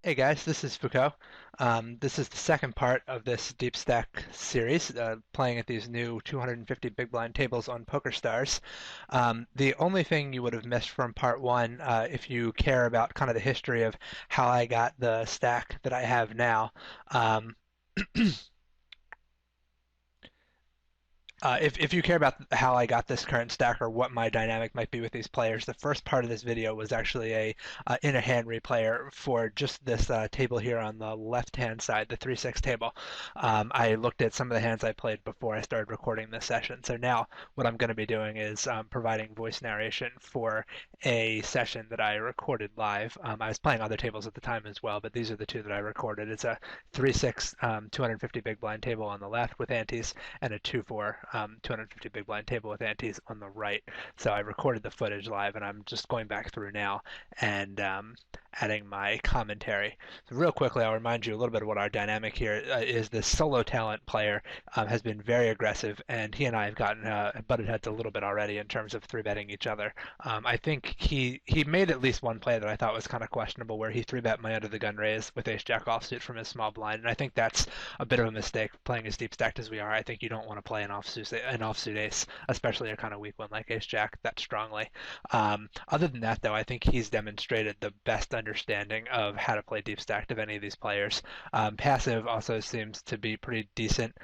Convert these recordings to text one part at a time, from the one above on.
Hey guys, this is Foucault. This is the second part of this deep stack series, playing at these new 250 big blind tables on PokerStars. The only thing you would have missed from part one, if you care about kind of the history of how I got the stack that I have now, um, if you care about how I got this current stack or what my dynamic might be with these players, the first part of this video was actually a in a hand replayer for just this table here on the left-hand side, the 3-6 table. I looked at some of the hands I played before I started recording this session. So now what I'm going to be doing is providing voice narration for a session that I recorded live. I was playing other tables at the time as well, but these are the two that I recorded. It's a 3-6 250 big blind table on the left with antes and a 2-4 250 big blind table with antes on the right. So I recorded the footage live, and I'm just going back through now and adding my commentary. So real quickly, I'll remind you a little bit of what our dynamic here is. The solo talent player has been very aggressive, and he and I have gotten butted heads a little bit already in terms of three betting each other. I think he made at least one play that I thought was kind of questionable, where he three bet my under the gun raise with ace jack offsuit from his small blind, and I think that's a bit of a mistake playing as deep stacked as we are. I think you don't want to play an offsuit ace, especially a kind of weak one like ace jack, that strongly. Other than that, though, I think he's demonstrated the best understanding of how to play deep stacked of any of these players. Passive also seems to be pretty decent.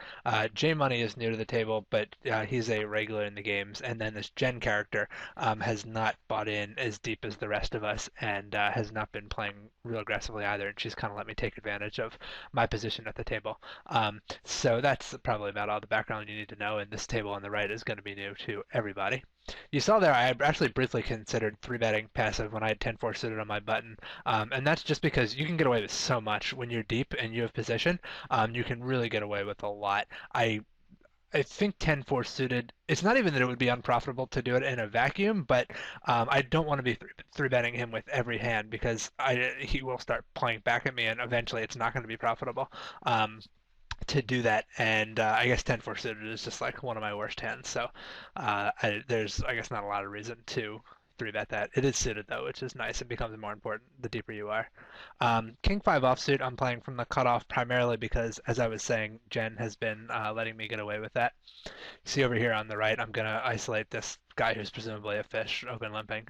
J Money is new to the table, but he's a regular in the games. And then this Jen character has not bought in as deep as the rest of us and has not been playing real aggressively either. And she's kind of let me take advantage of my position at the table. So that's probably about all the background you need to know. And this table on the right is going to be new to everybody. You saw there, I actually briefly considered three betting passive when I had 10-4 suited on my button, and that's just because you can get away with so much when you're deep and you have position. You can really get away with a lot. I think 10-4 suited. It's not even that it would be unprofitable to do it in a vacuum, but I don't want to be three betting him with every hand because he will start playing back at me, and eventually it's not going to be profitable. To do that, and I guess 10-4 suited is just like one of my worst hands. So there's, I guess, not a lot of reason to three bet that. It is suited though, which is nice. It becomes more important the deeper you are. King 5 offsuit, I'm playing from the cutoff primarily because, as I was saying, Jen has been letting me get away with that. See over here on the right, I'm gonna isolate this guy who's presumably a fish, open limping.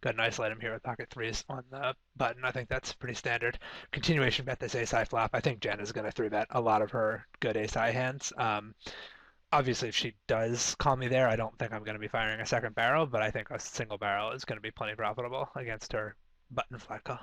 Go ahead and isolate him here with pocket threes on the button. I think that's pretty standard. Continuation bet this ace high flop. I think Jen is gonna three bet a lot of her good ace high hands. Obviously, if she does call me there, I don't think I'm going to be firing a second barrel, but I think a single barrel is going to be plenty profitable against her button flat call.